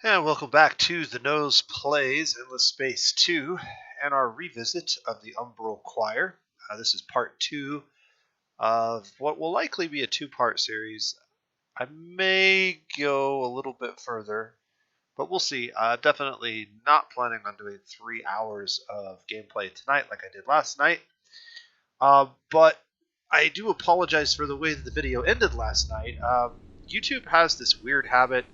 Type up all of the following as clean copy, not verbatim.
And welcome back to The Nose Plays Endless Space 2 and our revisit of the Umbral Choir. This is part 2 of what will likely be a two-part series. I may go a little bit further, but we'll see. Definitely not planning on doing 3 hours of gameplay tonight like I did last night. But I do apologize for the way that the video ended last night. YouTube has this weird habit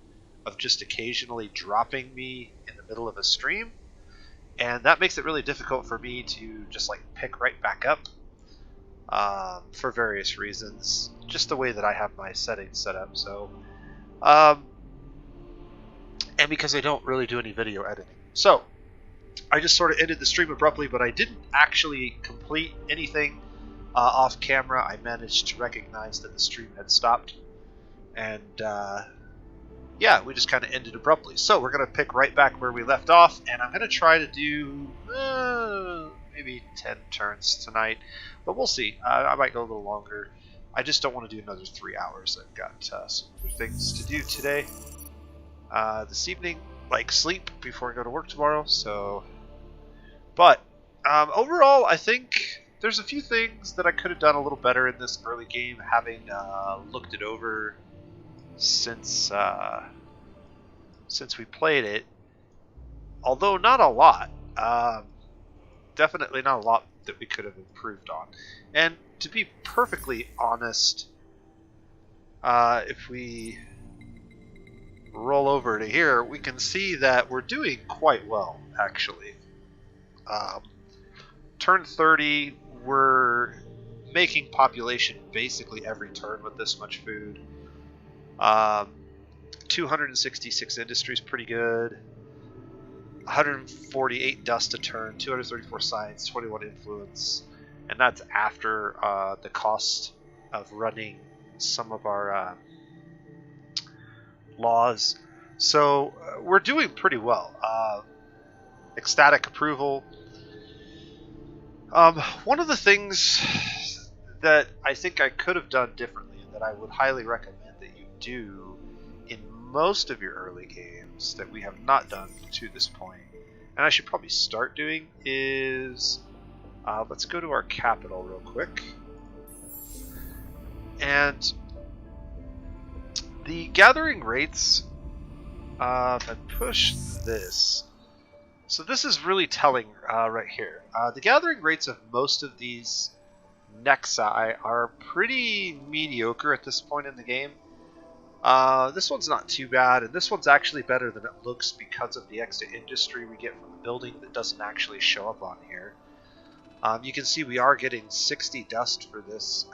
of just occasionally dropping me in the middle of a stream, and that makes it really difficult for me to just like pick right back up for various reasons, just the way that I have my settings set up. So and because I don't really do any video editing, so I just sort of ended the stream abruptly, but I didn't actually complete anything off camera. I managed to recognize that the stream had stopped, and yeah, we just kind of ended abruptly. So we're going to pick right back where we left off, and I'm going to try to do maybe 10 turns tonight, but we'll see. I might go a little longer. I just don't want to do another 3 hours. I've got some other things to do today. This evening, like sleep before I go to work tomorrow. So, but overall, I think there's a few things that I could have done a little better in this early game, having looked it over since we played it, although not a lot. Definitely not a lot that we could have improved on. And to be perfectly honest, if we roll over to here, we can see that we're doing quite well, actually. Turn 30, we're making population basically every turn with this much food. 266 industry is pretty good. 148 dust a turn, 234 science, 21 influence, and that's after the cost of running some of our laws. So we're doing pretty well. Ecstatic approval. One of the things that I think I could have done differently, and that I would highly recommend that you do in most of your early games that we have not done to this point, and I should probably start doing, is let's go to our capital real quick. And the gathering rates, if I push this, so this is really telling right here. The gathering rates of most of these nexi are pretty mediocre at this point in the game. This one's not too bad, and this one's actually better than it looks because of the extra industry we get from the building that doesn't actually show up on here. You can see we are getting 60 dust for this,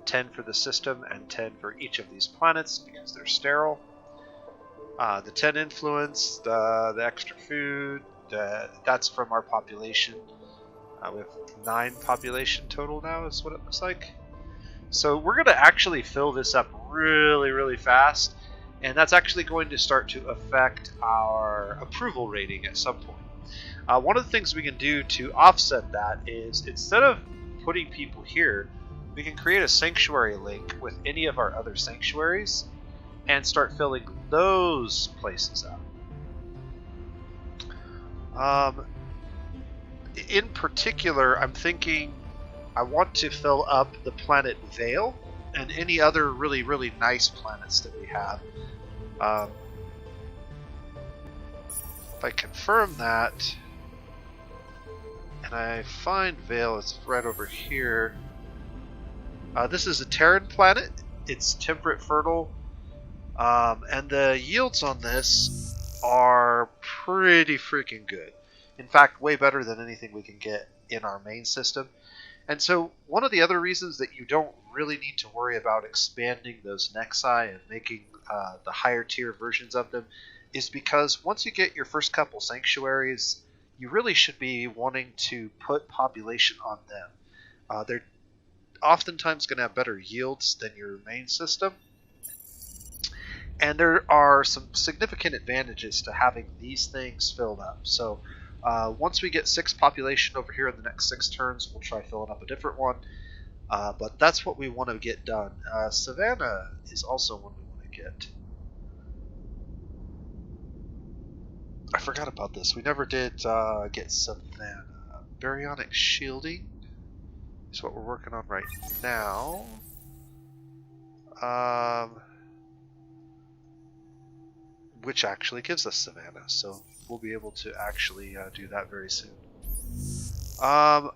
10 for the system, and 10 for each of these planets because they're sterile. The 10 influence, the extra food, that's from our population. We have 9 population total now is what it looks like. So we're going to actually fill this up really, really fast, and that's actually going to start to affect our approval rating at some point. One of the things we can do to offset that is, instead of putting people here, we can create a sanctuary link with any of our other sanctuaries and start filling those places up. In particular, I'm thinking I want to fill up the planet Vale and any other really, really nice planets that we have. If I confirm that, and I find Vale, it's right over here. This is a Terran planet. It's temperate fertile. And the yields on this are pretty freaking good. In fact, way better than anything we can get in our main system. And so one of the other reasons that you don't really need to worry about expanding those nexi and making the higher tier versions of them is because once you get your first couple sanctuaries, you really should be wanting to put population on them. They're oftentimes going to have better yields than your main system. And there are some significant advantages to having these things filled up. So once we get 6 population over here in the next 6 turns, we'll try filling up a different one. But that's what we want to get done. Savannah is also one we want to get. I forgot about this. We never did get Savannah. Baryonic shielding is what we're working on right now. Which actually gives us Savannah, so we'll be able to actually do that very soon. I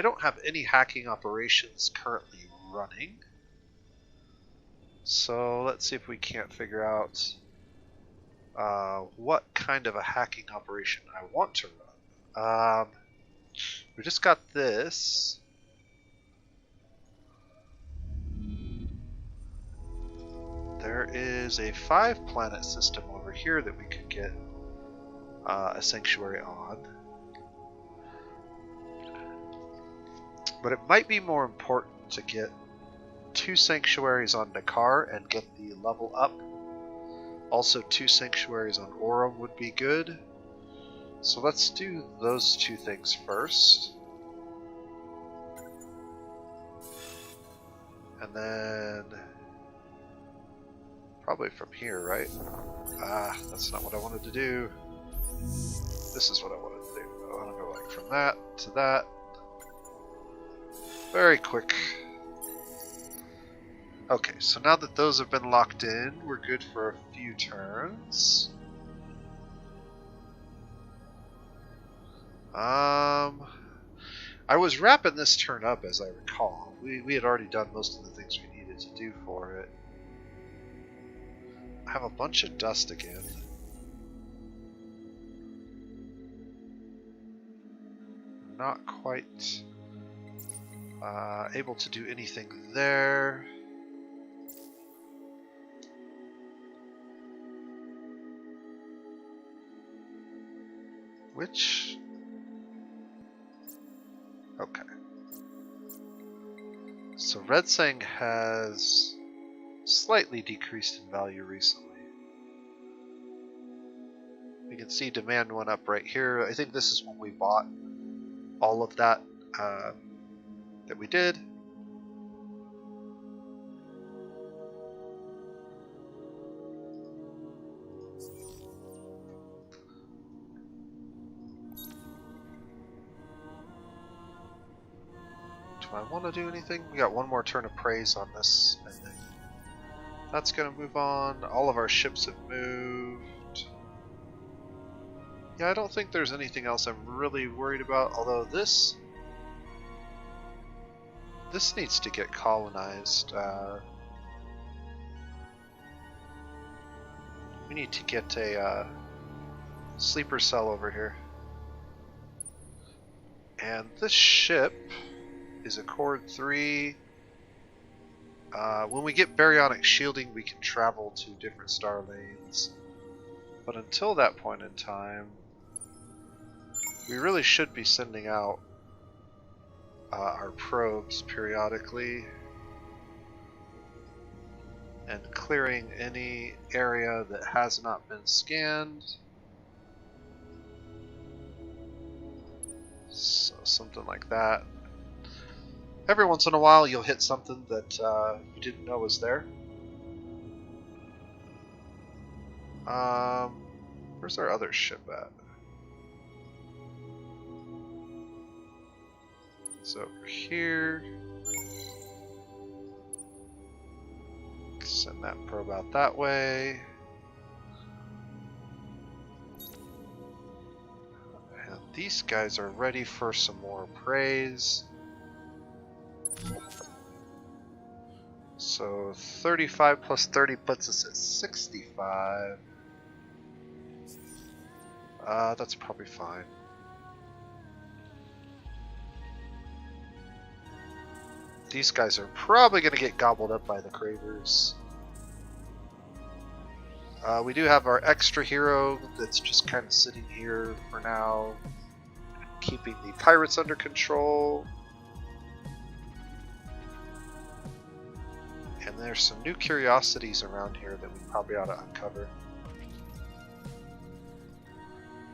don't have any hacking operations currently running, so let's see if we can't figure out what kind of a hacking operation I want to run. We just got this. There is a 5-planet system over here that we could get a sanctuary on. But it might be more important to get 2 sanctuaries on Nakar and get the level up. Also 2 sanctuaries on Aurum would be good. So let's do those 2 things first. And then probably from here, right? That's not what I wanted to do. This is what I wanted to do. I want to go like from that to that. Very quick. Okay, so now that those have been locked in, we're good for a few turns. I was wrapping this turn up as I recall. We had already done most of the things we needed to do for it. I have a bunch of dust again. Not quite able to do anything there. Which... okay. So Red Sang has slightly decreased in value recently. We can see demand went up right here. I think this is when we bought all of that that we did. Do I want to do anything? We got one more turn of praise on this, I think. That's going to move on. All of our ships have moved. Yeah, I don't think there's anything else I'm really worried about, although this needs to get colonized. We need to get a sleeper cell over here. And this ship is Accord 3. When we get baryonic shielding, we can travel to different star lanes. But until that point in time, we really should be sending out our probes periodically and clearing any area that has not been scanned. So something like that. Every once in a while you'll hit something that you didn't know was there. Where's our other ship at? It's over here. Send that probe out that way. And these guys are ready for some more praise. So 35 plus 30 puts us at 65. That's probably fine. These guys are probably going to get gobbled up by the cravers. We do have our extra hero that's just kind of sitting here for now, keeping the pirates under control. And there's some new curiosities around here that we probably ought to uncover.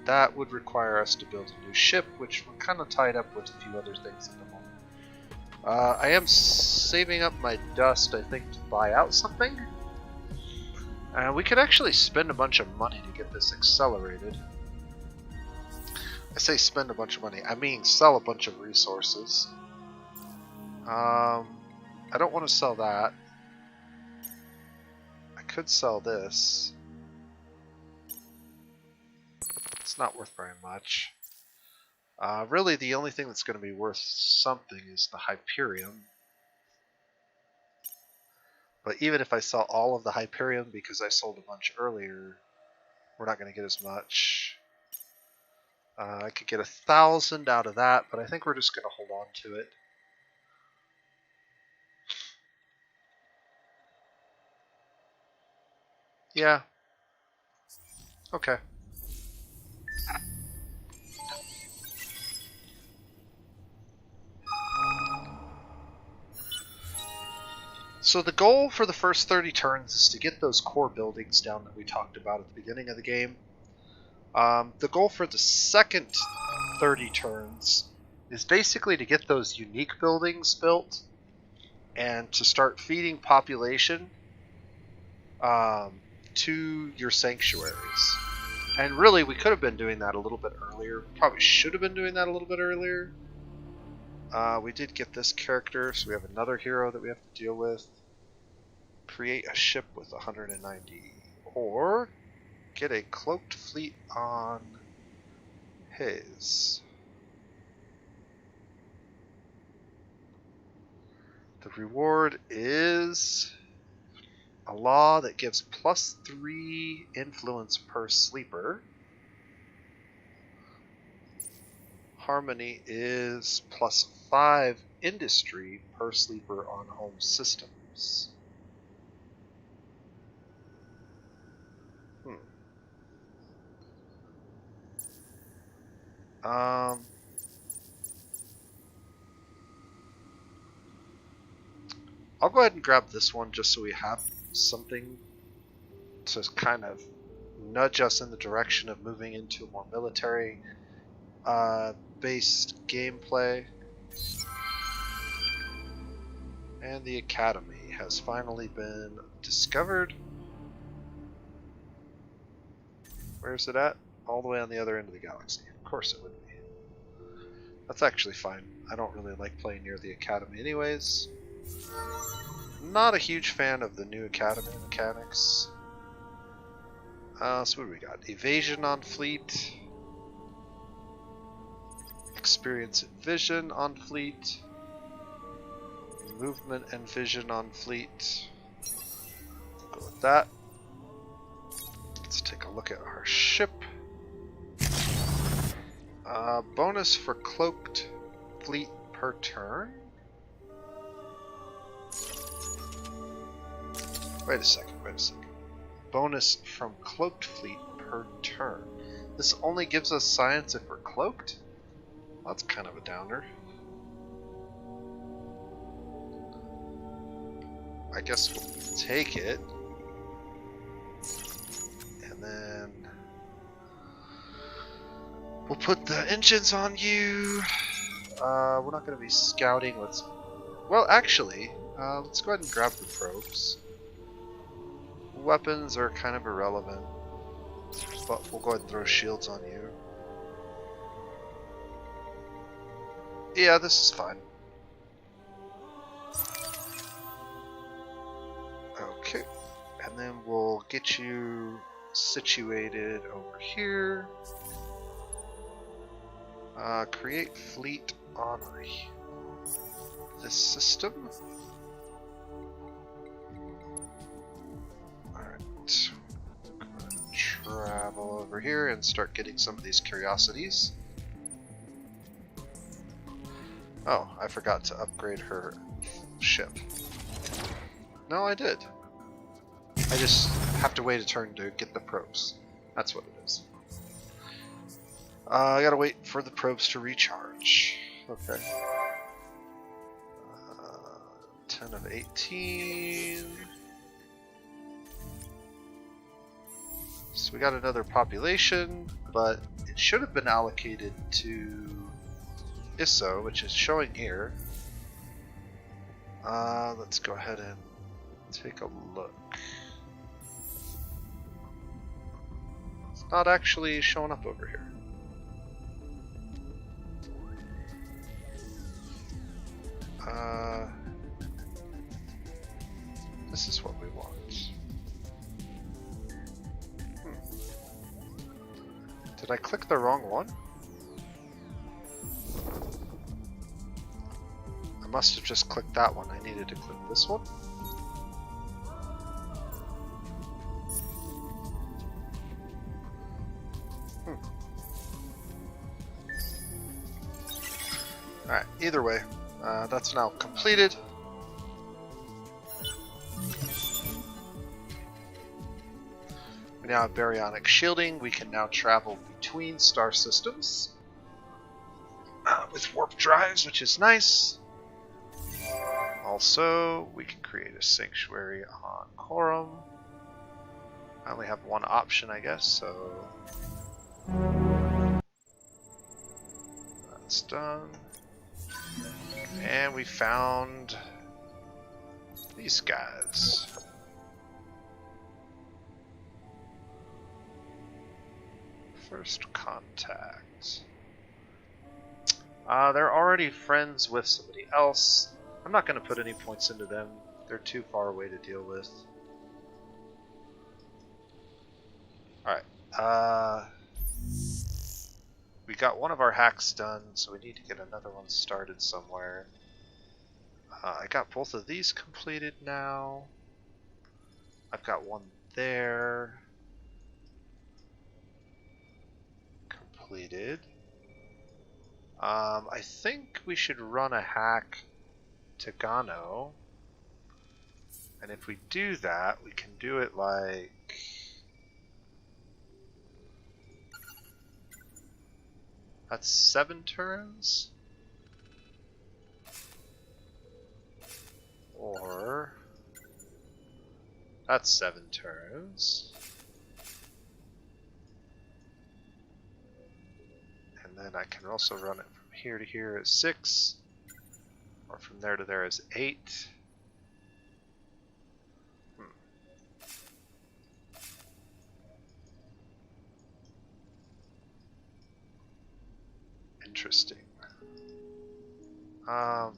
That would require us to build a new ship, which we're kind of tied up with a few other things at the moment. I am saving up my dust, I think, to buy out something. We could actually spend a bunch of money to get this accelerated. I say spend a bunch of money, I mean sell a bunch of resources. I don't want to sell that. I could sell this. It's not worth very much. Really, the only thing that's going to be worth something is the Hyperion. But even if I sell all of the Hyperion because I sold a bunch earlier, we're not going to get as much. I could get 1,000 out of that, but I think we're just going to hold on to it. Yeah. Okay. So the goal for the first 30 turns is to get those core buildings down that we talked about at the beginning of the game. The goal for the second 30 turns is basically to get those unique buildings built and to start feeding population to your sanctuaries. And really, we could have been doing that a little bit earlier. Probably should have been doing that a little bit earlier. We did get this character, so we have another hero that we have to deal with. Create a ship with 190. Or get a cloaked fleet on his. The reward is a law that gives +3 influence per sleeper. Harmony is +5 industry per sleeper on home systems. I'll go ahead and grab this one just so we have something to kind of nudge us in the direction of moving into a more military based gameplay. And the Academy has finally been discovered. Where's it at? All the way on the other end of the galaxy. Of course it would be. That's actually fine. I don't really like playing near the Academy anyways. Not a huge fan of the new Academy mechanics. So what do we got? Evasion on fleet. Experience and vision on fleet. Movement and vision on fleet. We'll go with that. Let's take a look at our ship. Bonus for cloaked fleet per turn. Wait a second. Bonus from cloaked fleet per turn. This only gives us science if we're cloaked? Well, that's kind of a downer. I guess we'll take it. And then we'll put the engines on you. We're not going to be scouting. Well, actually, let's go ahead and grab the probes. Weapons are kind of irrelevant, but we'll go ahead and throw shields on you. Yeah, this is fine. Okay, and then we'll get you situated over here. Create fleet on this system. Alright, travel over here and start getting some of these curiosities. Oh, I forgot to upgrade her ship. No, I did. I just have to wait a turn to get the probes. That's what it is. I gotta wait for the probes to recharge. Okay. 10 of 18. So we got another population, but it should have been allocated to ISO, which is showing here. Let's go ahead and take a look. not actually showing up over here? This is what we want. Did I click the wrong one? I must have just clicked that one. I needed to click this one. Alright, either way, that's now completed. We now have baryonic shielding. We can now travel between star systems with warp drives, which is nice. Also, we can create a sanctuary on Corum. I only have one option, I guess, so that's done. And we found these guys. First contact. They're already friends with somebody else. I'm not going to put any points into them. They're too far away to deal with. Alright. We got one of our hacks done, so we need to get another one started somewhere. I got both of these completed now. I've got one there. Completed. I think we should run a hack to Gano. And if we do that, we can do it like... That's 7 turns? Or... That's 7 turns. And then I can also run it from here to here as 6. Or from there to there as 8. Interesting. I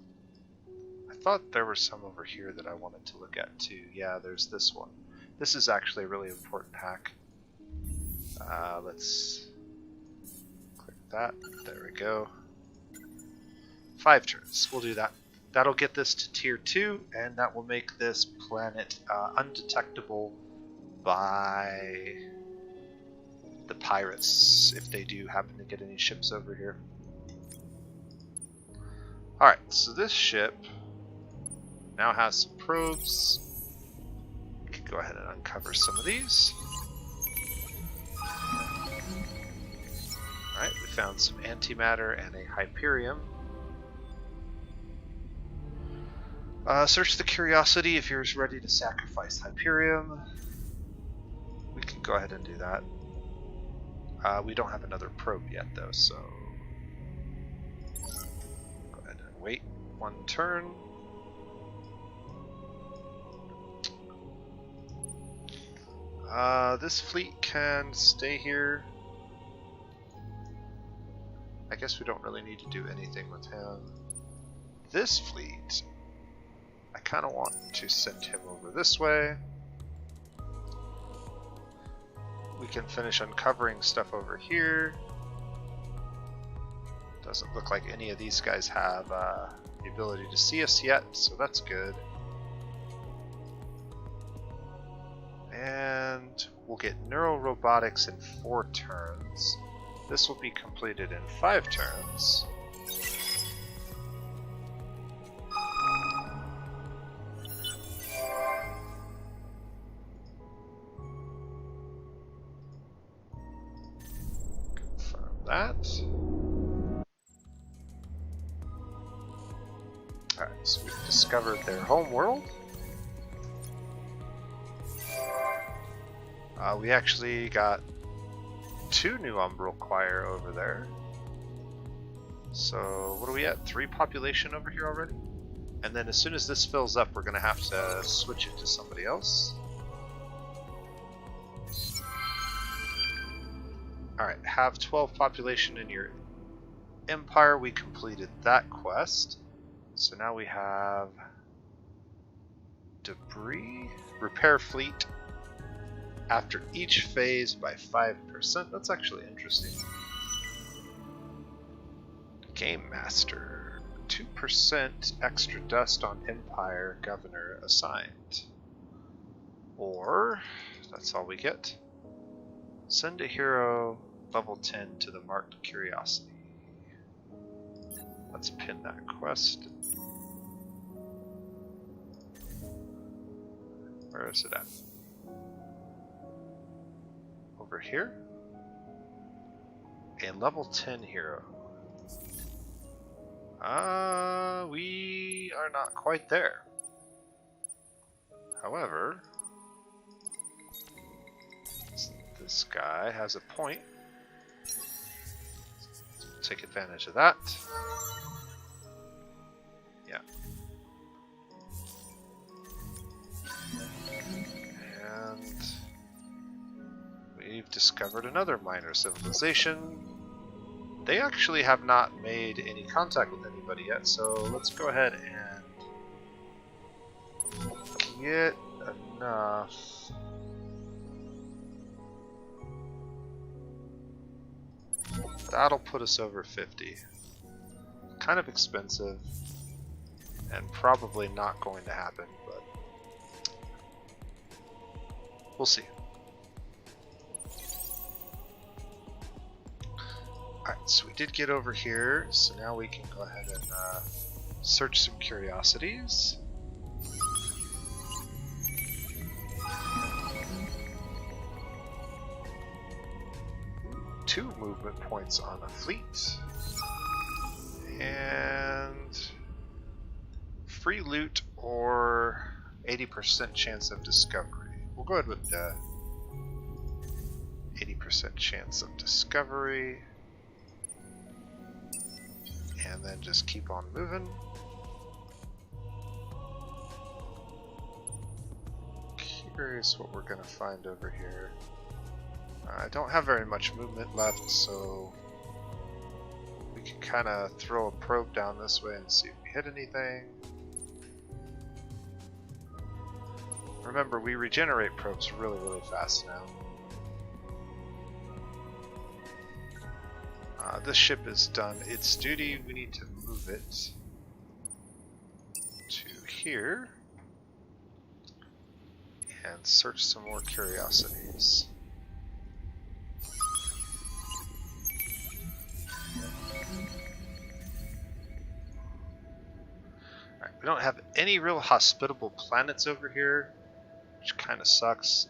thought there were some over here that I wanted to look at too. Yeah, there's this one. This is actually a really important hack. Let's click that. There we go. 5 turns. We'll do that. That'll get this to tier 2, and that will make this planet undetectable by the pirates if they do happen to get any ships over here. Alright, so this ship now has some probes. We can go ahead and uncover some of these. Alright, we found some antimatter and a Hyperium. Search the Curiosity if you're ready to sacrifice Hyperium. We can go ahead and do that. We don't have another probe yet though, so go ahead and wait 1 turn. This fleet can stay here. I guess we don't really need to do anything with him. This fleet, I kind of want to send him over this way. We can finish uncovering stuff over here. Doesn't look like any of these guys have the ability to see us yet, so that's good. And we'll get neurorobotics in 4 turns. This will be completed in 5 turns. That. Alright, so we've discovered their home world. We actually got 2 new Umbral Choir over there. So, what are we at? 3 population over here already? And then as soon as this fills up, we're going to have to switch it to somebody else. Alright, have 12 population in your empire. We completed that quest. So now we have debris. Repair fleet after each phase by 5%. That's actually interesting. Game Master. 2% extra dust on Empire Governor assigned. Or, that's all we get. Send a hero level 10 to the marked curiosity. Let's pin that quest. Where is it at? Over here? A level 10 hero. We are not quite there. However, this guy has a point. Take advantage of that. Yeah. And we've discovered another minor civilization. They actually have not made any contact with anybody yet, so let's go ahead and get enough. That'll put us over 50. Kind of expensive, and probably not going to happen, but we'll see. Alright, so we did get over here, so now we can go ahead and search some curiosities. Two movement points on a fleet. And free loot or 80% chance of discovery. We'll go ahead with the 80% chance of discovery. And then just keep on moving. Curious what we're going to find over here. I don't have very much movement left, so we can kind of throw a probe down this way and see if we hit anything. Remember, we regenerate probes really, really fast now. This ship has done its duty. We need to move it to here and search some more curiosities. Alright, we don't have any real hospitable planets over here, which kind of sucks.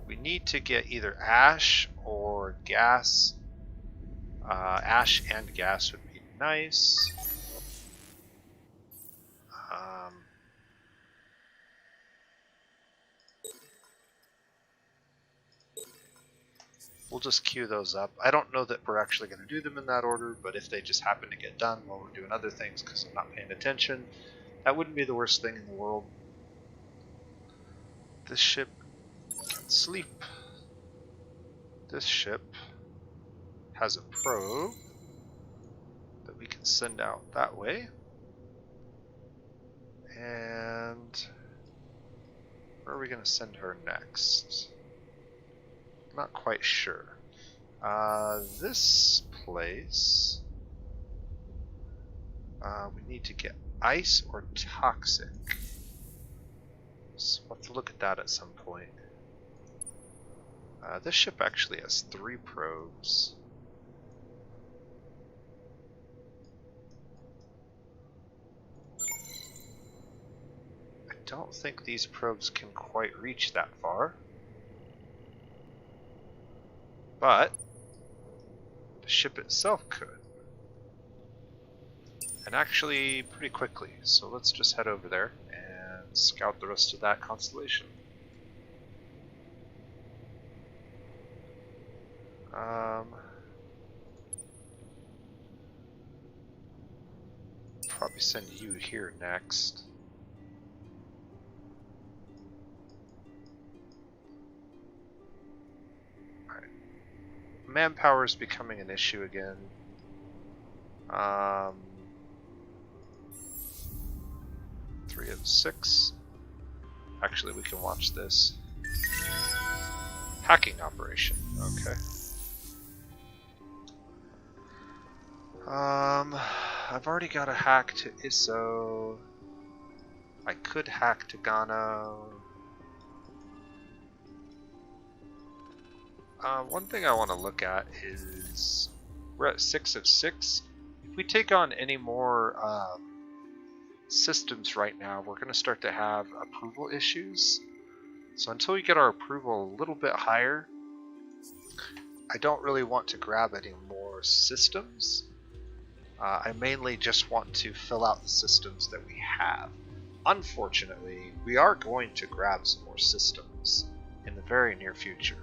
We need to get either ash or gas. Ash and gas would be nice. We'll just queue those up. I don't know that we're actually going to do them in that order, but if they just happen to get done while we're doing other things because I'm not paying attention, that wouldn't be the worst thing in the world. This ship can sleep. This ship has a probe that we can send out that way. And where are we going to send her next? Not quite sure. This place, we need to get ice or toxic. So we'll have to look at that at some point. This ship actually has 3 probes. I don't think these probes can quite reach that far. But the ship itself could. And actually pretty quickly. So let's just head over there and scout the rest of that constellation. Probably send you here next. manpower is becoming an issue again. 3 of 6. Actually, we can watch this. Hacking operation. Okay. I've already got a hack to Isso. I could hack to Gano. One thing I want to look at is we're at 6 of 6. If we take on any more systems right now, we're going to start to have approval issues. So until we get our approval a little bit higher, I don't really want to grab any more systems. I mainly just want to fill out the systems that we have. Unfortunately, we are going to grab some more systems in the very near future.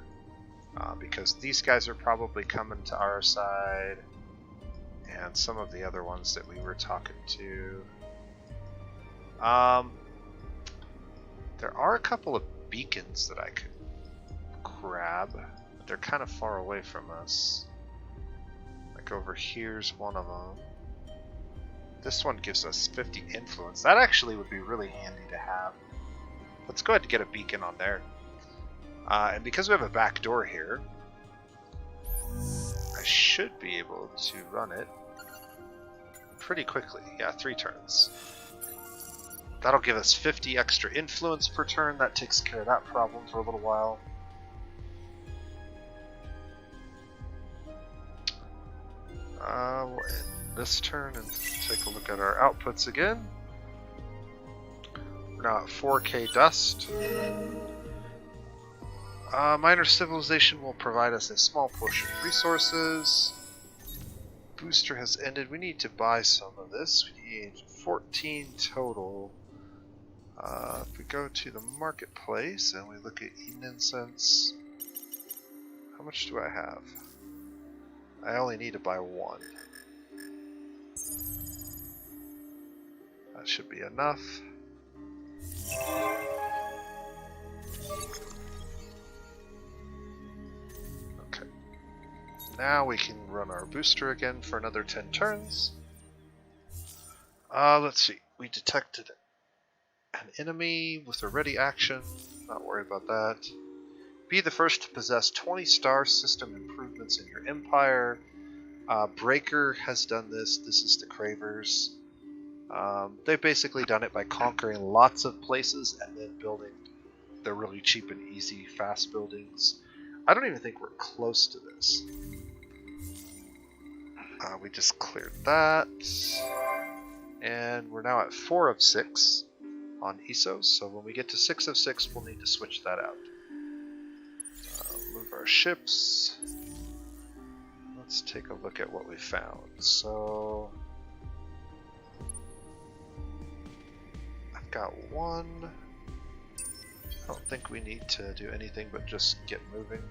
Because these guys are probably coming to our side, and some of the other ones that we were talking to. There are a couple of beacons that I could grab, but they're kind of far away from us. Like over here's one of them. This one gives us 50 influence. That actually would be really handy to have. Let's go ahead and get a beacon on there. And because we have a back door here, I should be able to run it pretty quickly. Yeah, 3 turns. That'll give us 50 extra influence per turn. That takes care of that problem for a little while. We'll end this turn and take a look at our outputs again. We're now at 4k dust. Minor civilization will provide us a small portion of resources. Booster has ended. We need to buy some of this. We need 14 total. If we go to the marketplace and we look at Eden Incense, how much do I have? I only need to buy 1. That should be enough. Okay. Now we can run our booster again for another 10 turns. Let's see. We detected an enemy with a ready action. Not worried about that. Be the first to possess 20 star system improvements in your empire. Breaker has done this. This is the Cravers. They've basically done it by conquering lots of places and then building the really cheap and easy fast buildings. I don't even think we're close to this. We just cleared that. And we're now at 4 of 6 on ISOs, so when we get to 6 of 6, we'll need to switch that out. Move our ships. Let's take a look at what we found. So I've got 1. I don't think we need to do anything but just get moving.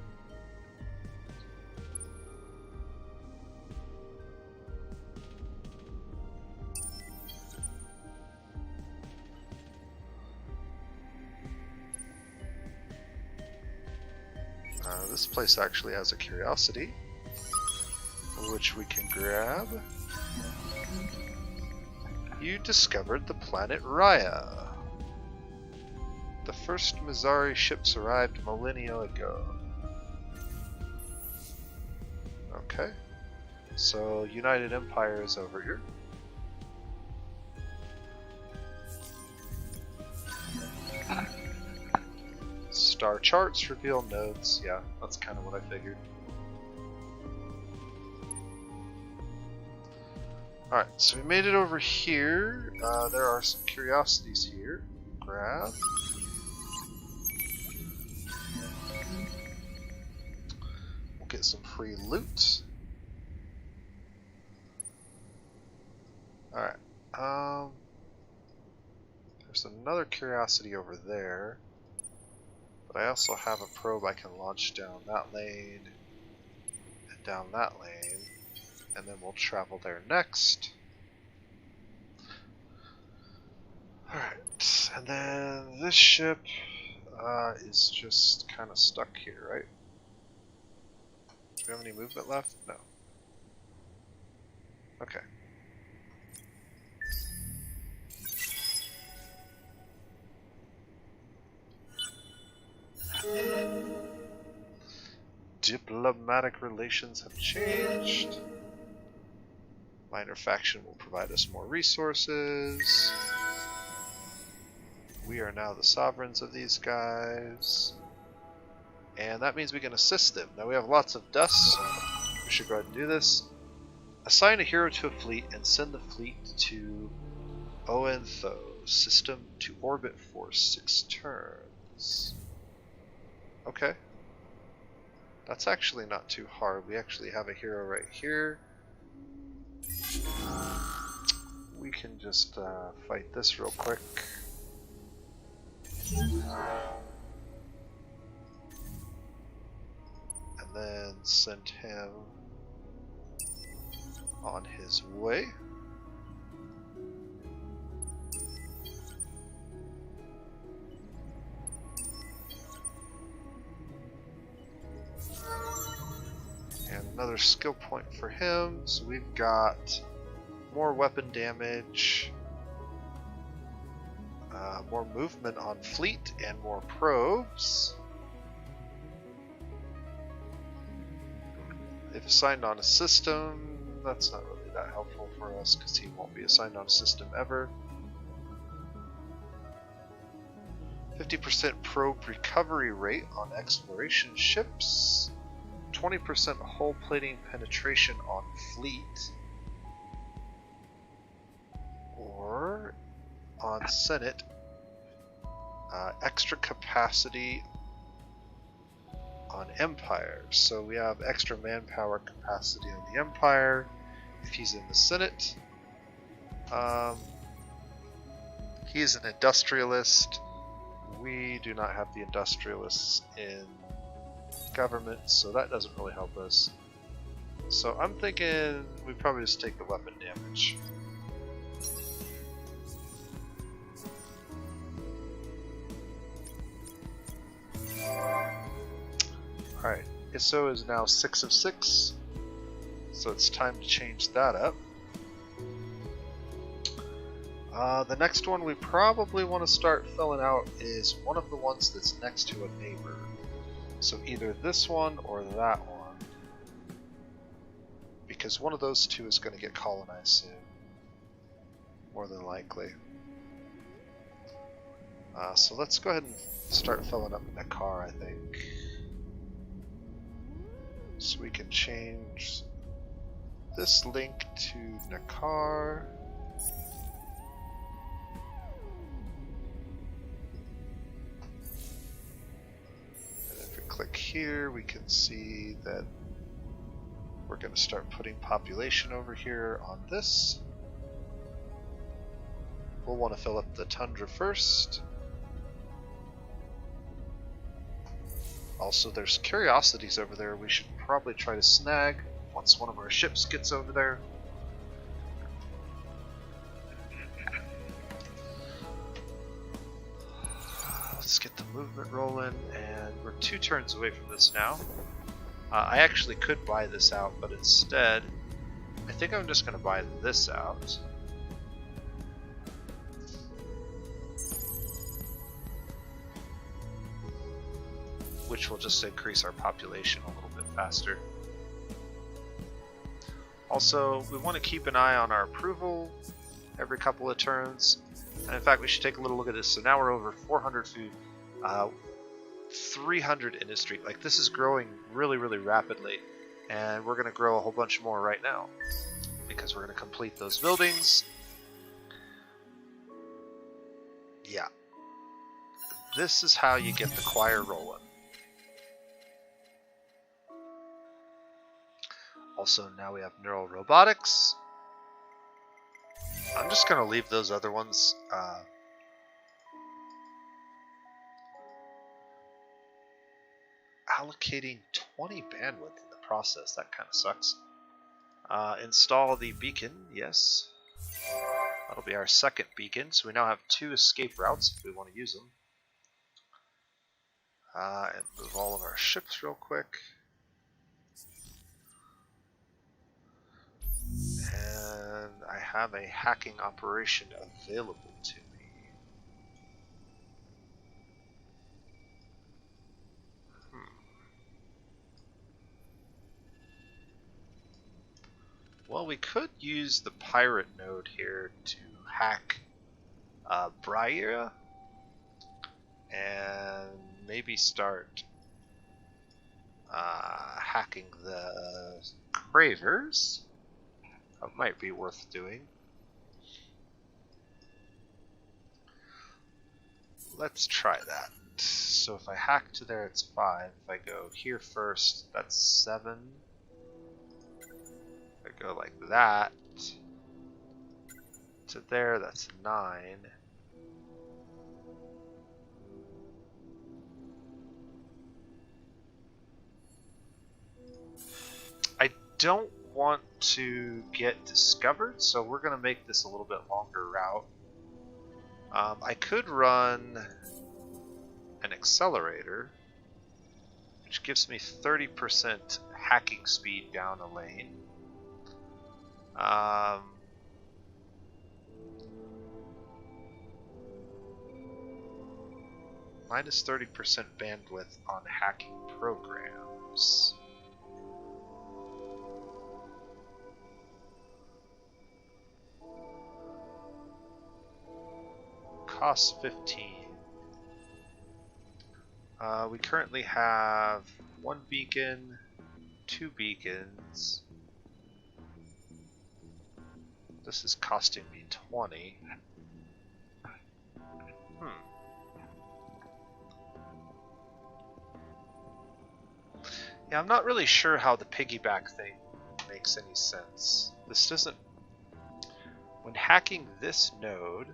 This place actually has a curiosity, which we can grab. You discovered the planet Raya. The first Mizari ships arrived millennia ago. Okay, so United Empire is over here. Star charts reveal nodes. Yeah, that's kind of what I figured. Alright, so we made it over here. There are some curiosities here. Grab. We'll get some free loot. Alright. There's another curiosity over there. But I also have a probe I can launch down that lane and down that lane, and then we'll travel there next. Alright, and then this ship is just kind of stuck here, right? Do we have any movement left? No. Okay. Diplomatic relations have changed. Minor faction will provide us more resources. We are now the sovereigns of these guys. And that means we can assist them. Now we have lots of dust, so we should go ahead and do this. Assign a hero to a fleet and send the fleet to Oentho system to orbit for 6 turns. Okay. That's actually not too hard. We actually have a hero right here. We can just fight this real quick. And then send him on his way. And another skill point for him. So we've got more weapon damage, more movement on fleet, and more probes. If assigned on a system, that's not really that helpful for us because he won't be assigned on a system ever. 50% probe recovery rate on exploration ships. 20% hull plating penetration on fleet. Or on Senate, extra capacity on Empire. So we have extra manpower capacity on the Empire if he's in the Senate. He's an industrialist. We do not have the industrialists in government, so that doesn't really help us. So I'm thinking we probably just take the weapon damage. Alright, ISO is now 6 of 6, so it's time to change that up. The next one we probably want to start filling out is one of the ones that's next to a neighbor. So either this one or that one, because one of those two is going to get colonized soon, more than likely. So let's go ahead and start filling up Nakar, I think. So we can change this link to Nakar. And if we click here, we can see that we're going to start putting population over here on this. We'll want to fill up the tundra first. Also, there's curiosities over there we should probably try to snag once one of our ships gets over there. Let's get the movement rolling, and we're 2 turns away from this now. I actually could buy this out, but instead, I think I'm just going to buy this out. Which will just increase our population a little bit faster. Also, we want to keep an eye on our approval every couple of turns. And in fact, we should take a little look at this. So now we're over 400 food, 300 industry. Like, this is growing really, really rapidly. And we're going to grow a whole bunch more right now, because we're going to complete those buildings. Yeah. This is how you get the choir rolling. Also, now we have neural robotics. I'm just going to leave those other ones. Allocating 20 bandwidth in the process. That kind of sucks. Install the beacon. Yes. That'll be our second beacon. So we now have 2 escape routes if we want to use them. And move all of our ships real quick. And I have a hacking operation available to me. Well, we could use the pirate node here to hack Briar and maybe start hacking the Cravers. That might be worth doing. Let's try that. So if I hack to there, it's 5. If I go here first, that's 7. If I go like that to there, that's 9. I don't want to get discovered, so we're going to make this a little bit longer route. I could run an accelerator, which gives me 30% hacking speed down a lane. Minus 30% bandwidth on hacking programs. Costs 15. We currently have 1 beacon, 2 beacons. This is costing me 20. Yeah, I'm not really sure how the piggyback thing makes any sense. This doesn't... When hacking this node,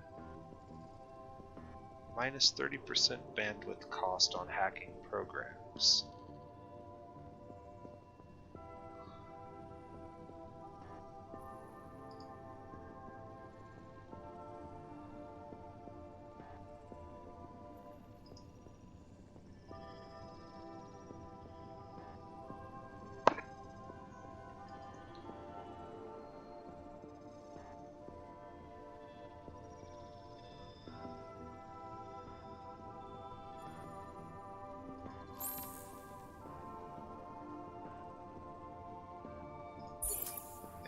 minus 30% bandwidth cost on hacking programs.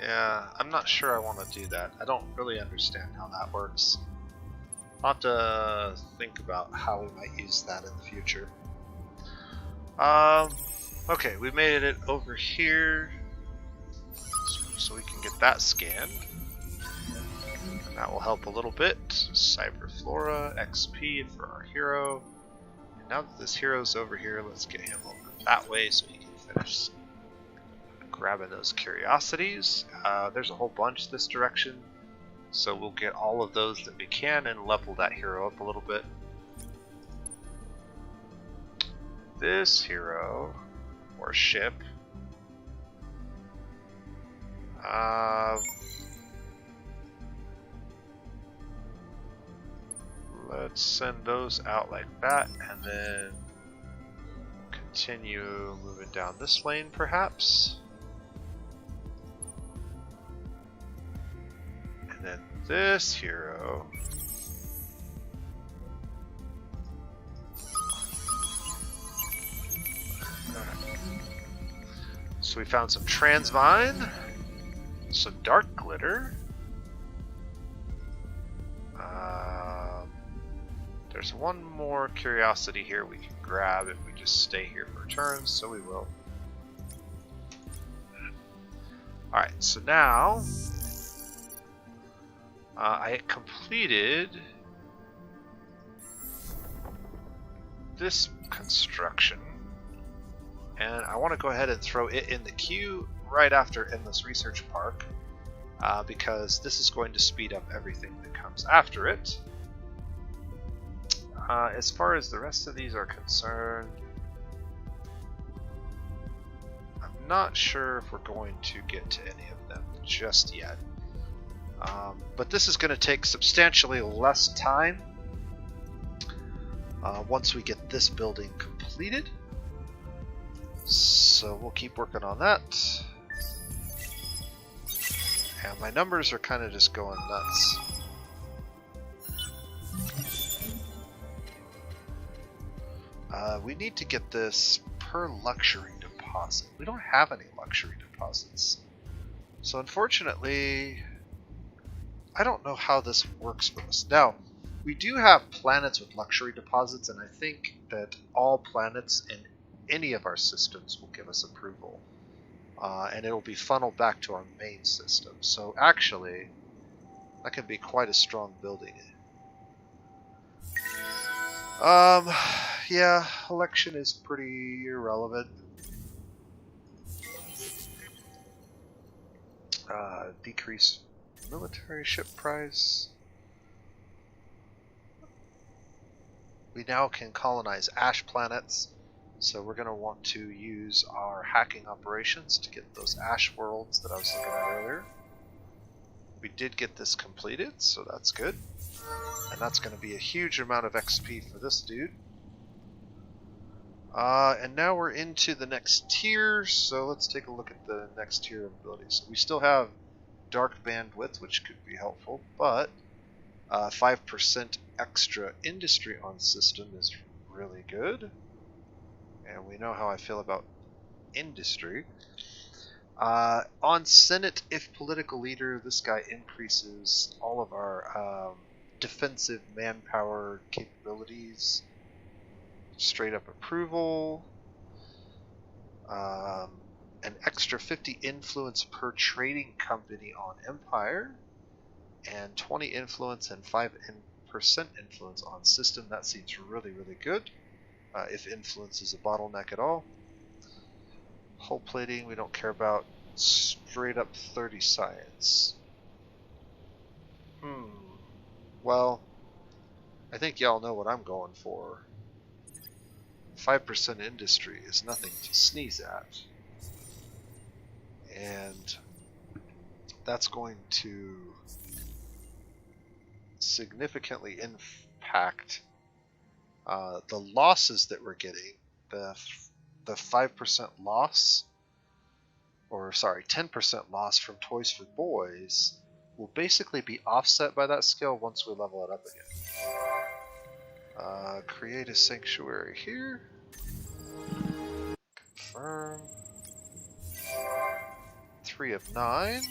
Yeah, I'm not sure I want to do that. I don't really understand how that works. I'll have to think about how we might use that in the future. Okay, we made it over here, so we can get that scanned. And that will help a little bit. Cyberflora, XP for our hero. And now that this hero's over here, let's get him over that way so he can finish grabbing those curiosities. There's a whole bunch this direction, so we'll get all of those that we can and level that hero up a little bit. This hero, or ship, let's send those out like that, and then continue moving down this lane perhaps. And then this hero, so we found some transvine, some dark glitter. There's one more curiosity here we can grab if we just stay here for turns, so we will. Alright, so now I completed this construction, and I want to go ahead and throw it in the queue right after Endless Research Park, because this is going to speed up everything that comes after it. As far as the rest of these are concerned, I'm not sure if we're going to get to any of them just yet. But this is going to take substantially less time once we get this building completed. So we'll keep working on that. And my numbers are kind of just going nuts. We need to get this per luxury deposit. We don't have any luxury deposits. So unfortunately, I don't know how this works for us. Now, we do have planets with luxury deposits, and I think that all planets in any of our systems will give us approval. And it will be funneled back to our main system. So actually, that can be quite a strong building. Yeah, election is pretty irrelevant. Decrease military ship price. We now can colonize ash planets, so we're going to want to use our hacking operations to get those ash worlds that I was looking at earlier. We did get this completed, so that's good. And that's going to be a huge amount of XP for this dude. And now we're into the next tier, so let's take a look at the next tier of abilities. We still have dark bandwidth, which could be helpful, but 5% extra industry on system is really good. And we know how I feel about industry. On Senate, if political leader, this guy increases all of our defensive manpower capabilities. Straight up approval. An extra 50 influence per trading company on Empire. And 20 influence and 5% influence on system. That seems really, really good. If influence is a bottleneck at all. Hull plating, we don't care about. Straight up 30 science. Well, I think y'all know what I'm going for. 5% industry is nothing to sneeze at. And that's going to significantly impact the losses that we're getting. The 5% loss, or sorry, 10% loss from Toys for Boys will basically be offset by that skill once we level it up again. Create a sanctuary here. Confirm. 3 of 9.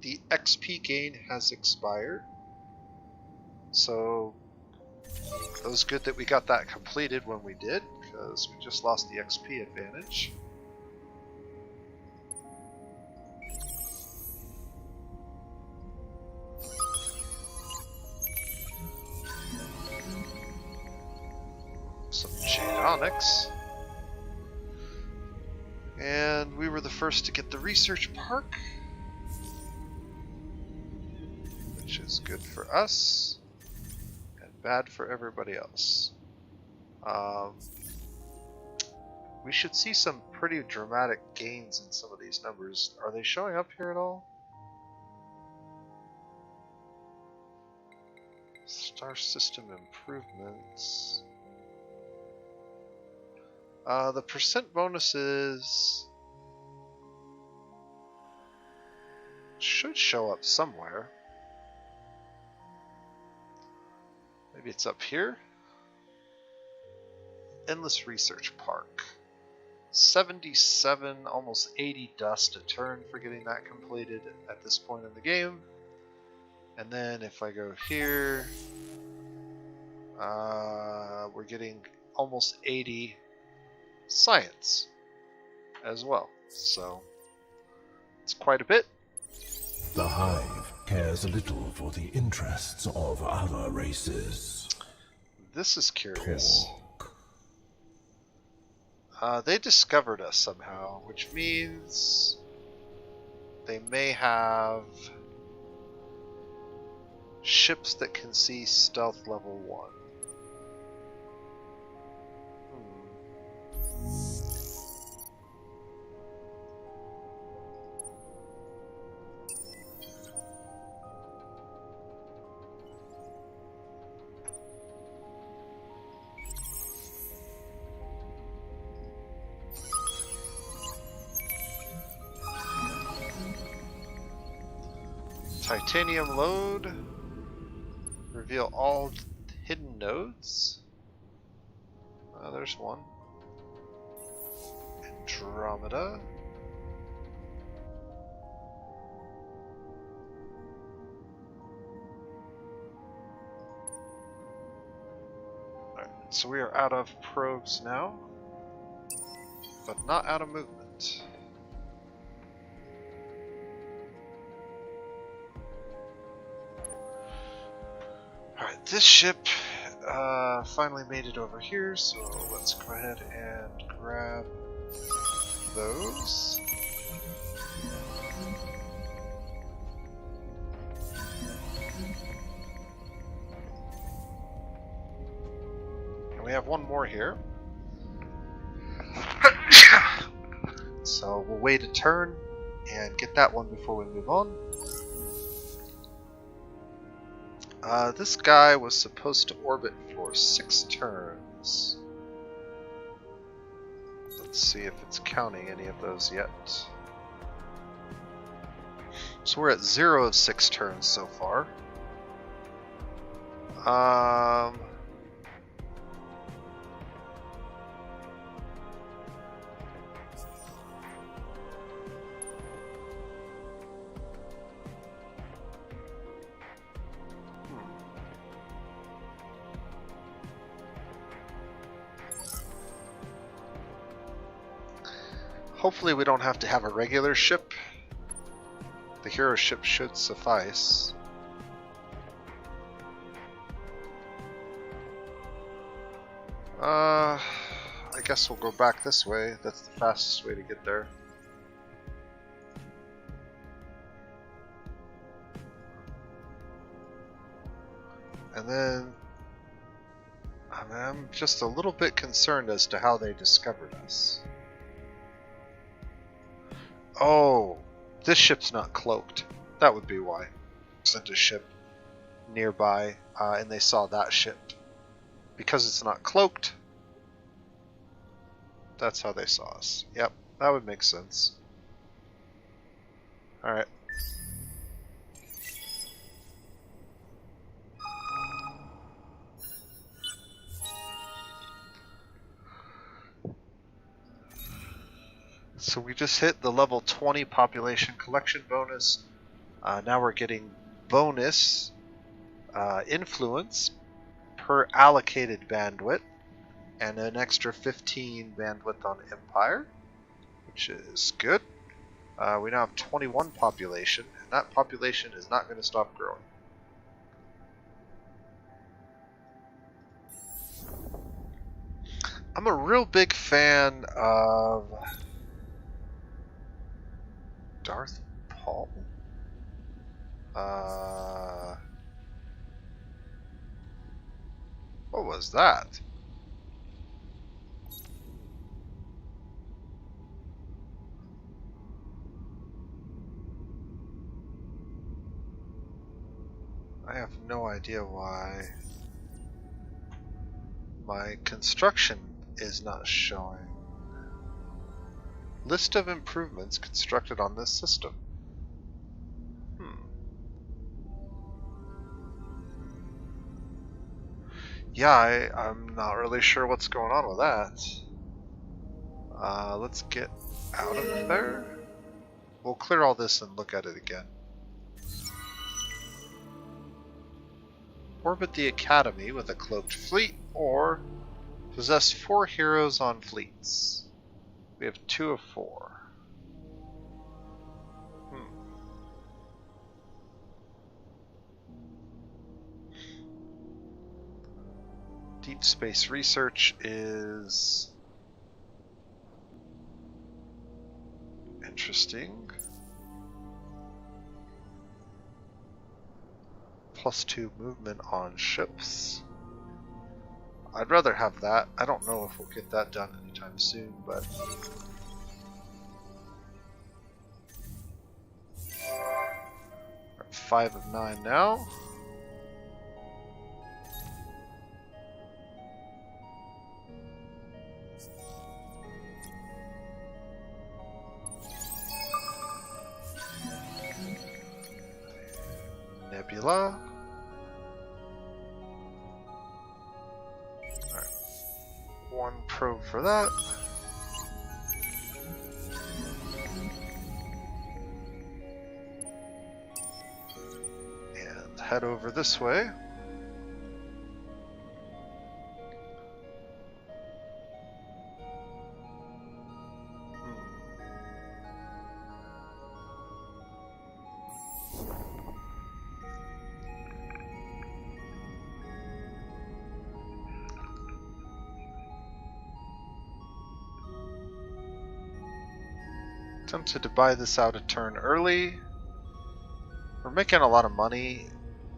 The XP gain has expired. So it was good that we got that completed when we did, because we just lost the XP advantage. Some Jade Onyx. And we were the first to get the research park, which is good for us and bad for everybody else. We should see some pretty dramatic gains in some of these numbers. Are they showing up here at all? Star system improvements. The percent bonuses should show up somewhere. Maybe it's up here. Endless Research Park. 77, almost 80 dust a turn for getting that completed at this point in the game. And then if I go here, we're getting almost 80 science as well. So it's quite a bit. The Hive cares little for the interests of other races. This is curious. They discovered us somehow, which means they may have ships that can see stealth level 1. Titanium load. Reveal all hidden nodes. There's one. Andromeda. Alright, so we are out of probes now, but not out of movement. Alright, this ship finally made it over here, so let's go ahead and grab those. And we have one more here. So we'll wait a turn and get that one before we move on. This guy was supposed to orbit for 6 turns. Let's see if it's counting any of those yet. So we're at 0 of 6 turns so far. Hopefully we don't have to have a regular ship. The hero ship should suffice. I guess we'll go back this way. That's the fastest way to get there. And then I'm just a little bit concerned as to how they discovered us. Oh, this ship's not cloaked. That would be why. Sent a ship nearby, and they saw that ship. Because it's not cloaked, that's how they saw us. Yep, that would make sense. Alright. So we just hit the level 20 population collection bonus. Now we're getting bonus influence per allocated bandwidth and an extra 15 bandwidth on Empire, which is good. We now have 21 population, and that population is not going to stop growing. I'm a real big fan of Darth Paul? What was that? I have no idea why my construction is not showing. List of improvements constructed on this system. Yeah, I'm not really sure what's going on with that. Let's get out of there. We'll clear all this and look at it again. Orbit the Academy with a cloaked fleet, or possess 4 heroes on fleets. We have 2 of 4. Deep space research is interesting. +2 movement on ships. I'd rather have that. I don't know if we'll get that done anytime soon, but 5 of 9 now. nebula. Alright. One probe for that. And head over this way. Tempted to buy this out a turn early. We're making a lot of money.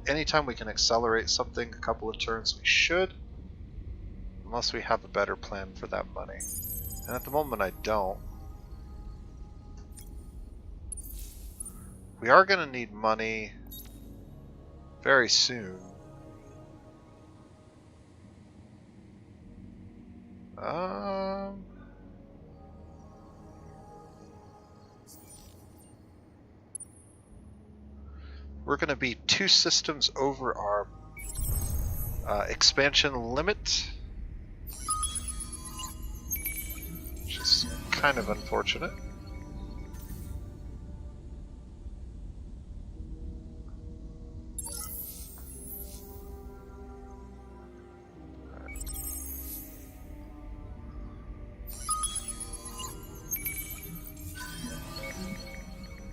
Anytime we can accelerate something a couple of turns, we should. Unless we have a better plan for that money. And at the moment I don't. We are going to need money very soon. We're going to be 2 systems over our expansion limit, which is kind of unfortunate.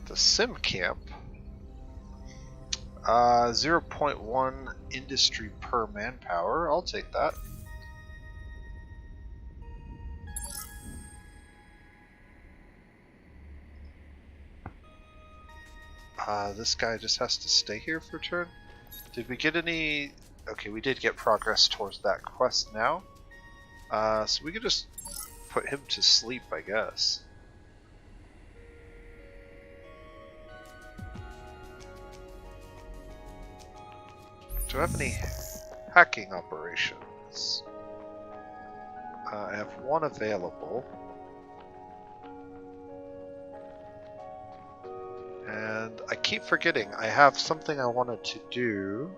The sim camp. 0.1 industry per manpower. I'll take that. This guy just has to stay here for a turn. Did we get any... Okay, we did get progress towards that quest now. So we could just put him to sleep, I guess. Do I have any hacking operations? I have one available. And I keep forgetting I have something I wanted to do.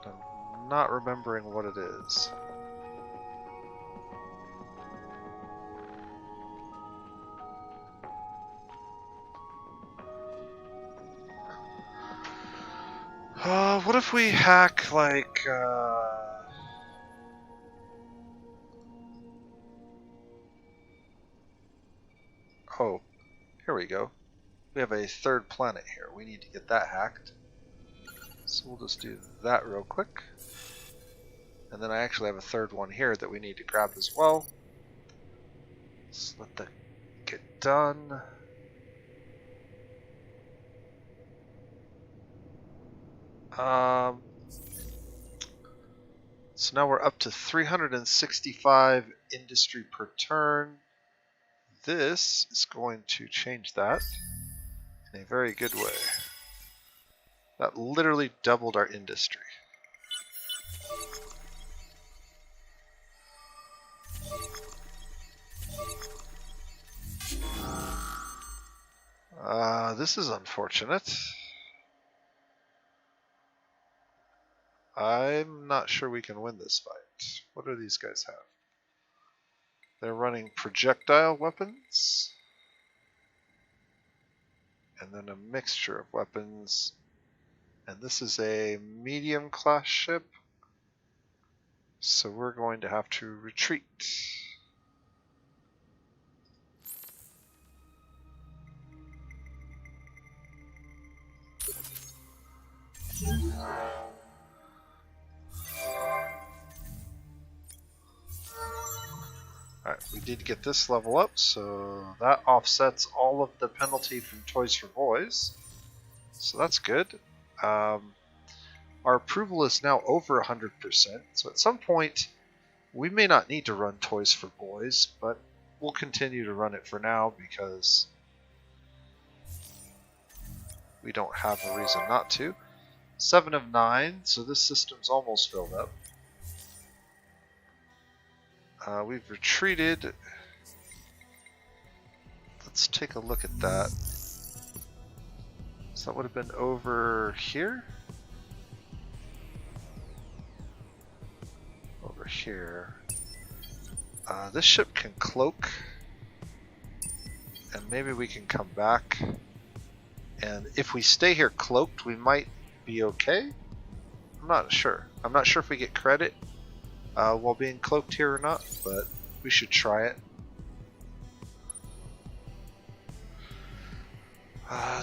I'm not remembering what it is. What if we hack, like, Oh, here we go. We have a 3rd planet here. We need to get that hacked. So we'll just do that real quick. And then I actually have a 3rd one here that we need to grab as well. Let's let that get done. So now we're up to 365 industry per turn. This is going to change that in a very good way. That literally doubled our industry. This is unfortunate. I'm not sure we can win this fight. What do these guys have? They're running projectile weapons. And then a mixture of weapons. And this is a medium class ship. So we're going to have to retreat. Alright, we did get this level up, so that offsets all of the penalty from Toys for Boys. So that's good. Our approval is now over 100%, so at some point we may not need to run Toys for Boys, but we'll continue to run it for now because we don't have a reason not to. 7 of 9, so this system's almost filled up. We've retreated. Let's take a look at that. So that would have been over here? Over here. This ship can cloak. And maybe we can come back. And if we stay here cloaked, we might be okay? I'm not sure. I'm not sure if we get credit while being cloaked here or not, but we should try it.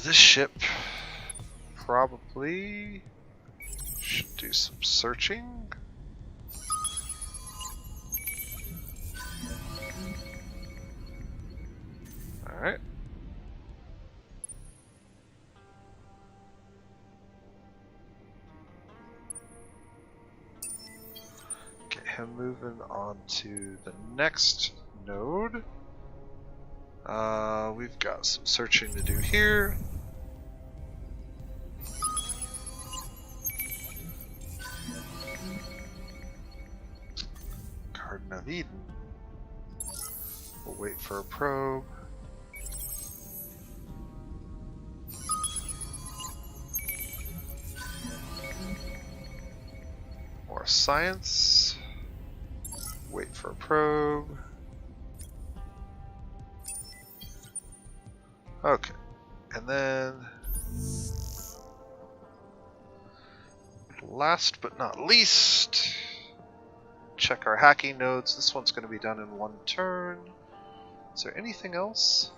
This ship probably should do some searching. Alright. Get him moving on to the next node. We've got some searching to do here. Garden of Eden. We'll wait for a probe. More science. Wait for a probe. Okay, and then last but not least, check our hacking nodes. This one's going to be done in one turn. Is there anything else?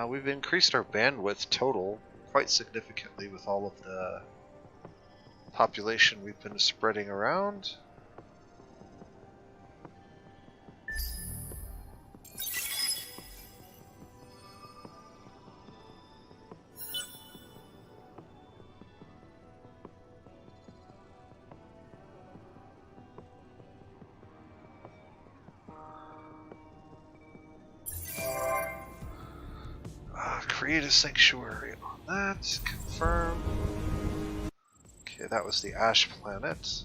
We've increased our bandwidth total quite significantly with all of the population we've been spreading around. Create a sanctuary on that. Confirm. Okay, that was the Ash Planet.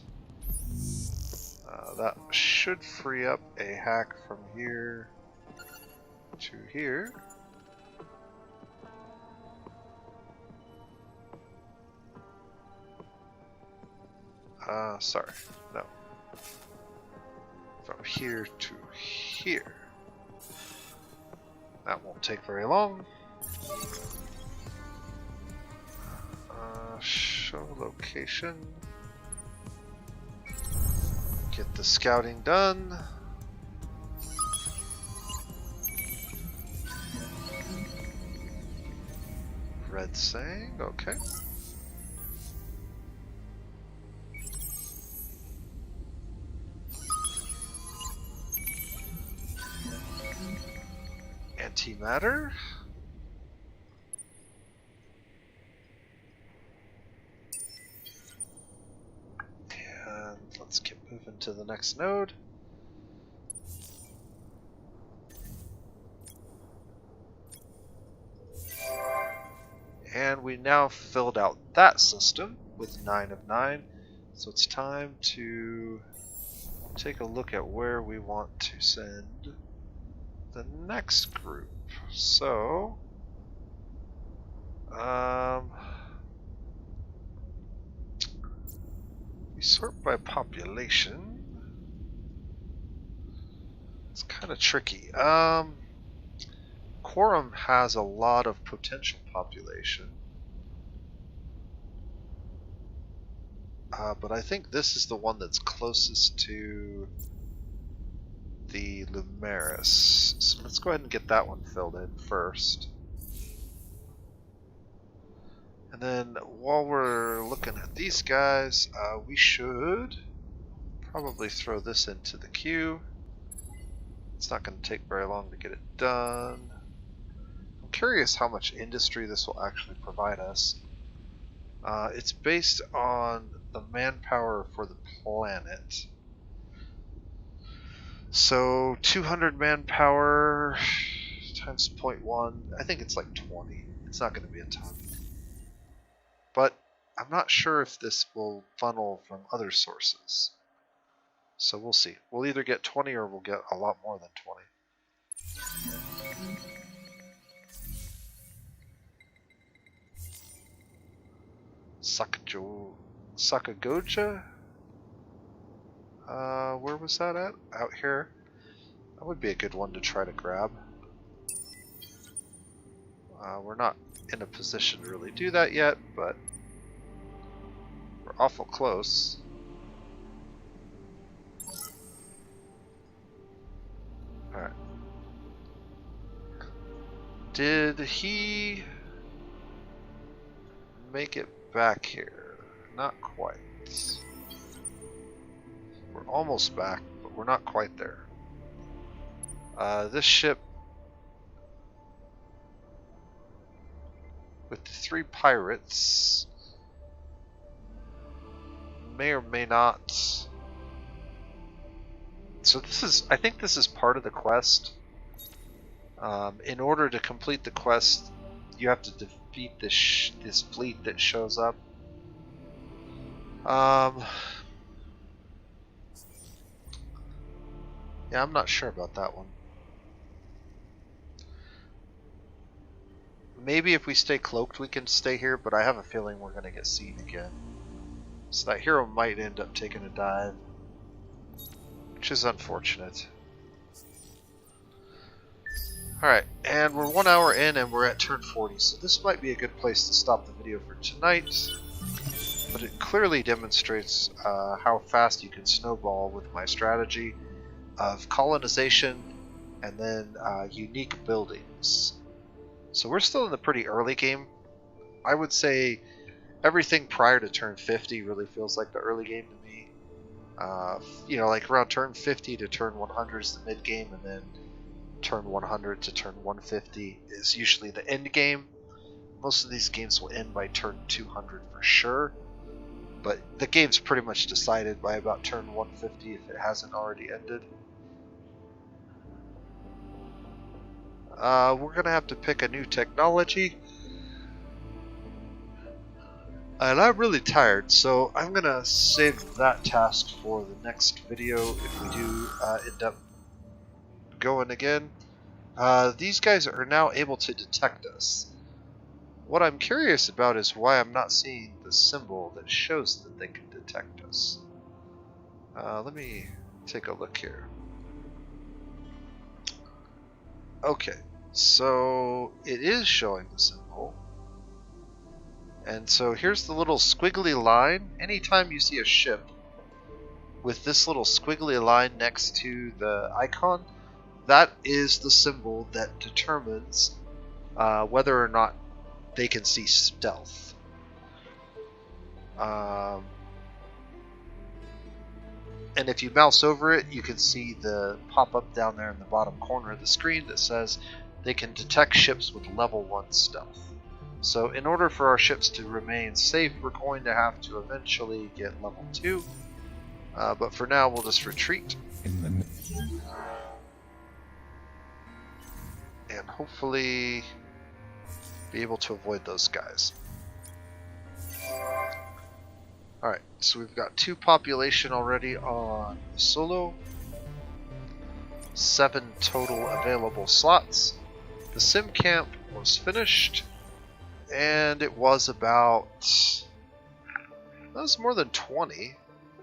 That should free up a hack from here to here. Sorry, no. From here to here. That won't take very long. Show location. Get the scouting done. Red Sang, okay. Antimatter. Let's get moving to the next node. And we now filled out that system with 9 of 9. So it's time to take a look at where we want to send the next group. So, we sort by population. It's kind of tricky. Quorum has a lot of potential population. But I think this is the one that's closest to the Lumeris. So let's go ahead and get that one filled in first. And then while we're looking at these guys, we should probably throw this into the queue. It's not going to take very long to get it done. I'm curious how much industry this will actually provide us. It's based on the manpower for the planet. So 200 manpower times 0.1, I think it's like 20. It's not going to be a ton. But I'm not sure if this will funnel from other sources. So we'll see. We'll either get 20 or we'll get a lot more than 20. Sakagoja? Where was that at? Out here. That would be a good one to try to grab. We're not in a position to really do that yet, but we're awful close. Alright. Did he make it back here? Not quite. We're almost back, but we're not quite there. This ship with the 3 pirates may or may not. So I think this is part of the quest. In order to complete the quest, you have to defeat this fleet that shows up. Yeah, I'm not sure about that one. Maybe if we stay cloaked we can stay here, but I have a feeling we're going to get seen again. So that hero might end up taking a dive, which is unfortunate. Alright, and we're 1 hour in and we're at turn 40, so this might be a good place to stop the video for tonight. But it clearly demonstrates how fast you can snowball with my strategy of colonization and then unique buildings. So we're still in the pretty early game. I would say everything prior to turn 50 really feels like the early game to me. You know, like around turn 50 to turn 100 is the mid game, and then turn 100 to turn 150 is usually the end game. Most of these games will end by turn 200 for sure, but the game's pretty much decided by about turn 150 if it hasn't already ended. We're gonna have to pick a new technology, and I'm really tired, so I'm gonna save that task for the next video if we do end up going again. These guys are now able to detect us. What I'm curious about is why I'm not seeing the symbol that shows that they can detect us. Let me take a look here. Okay, so it is showing the symbol. And so here's the little squiggly line. Anytime you see a ship with this little squiggly line next to the icon, that is the symbol that determines whether or not they can see stealth. And if you mouse over it, you can see the pop-up down there in the bottom corner of the screen that says they can detect ships with level 1 stealth. So in order for our ships to remain safe, we're going to have to eventually get level 2. But for now, we'll just retreat. And hopefully be able to avoid those guys. Alright, so we've got 2 population already on solo. 7 total available slots. The sim camp was finished, and it was about... that was more than 20.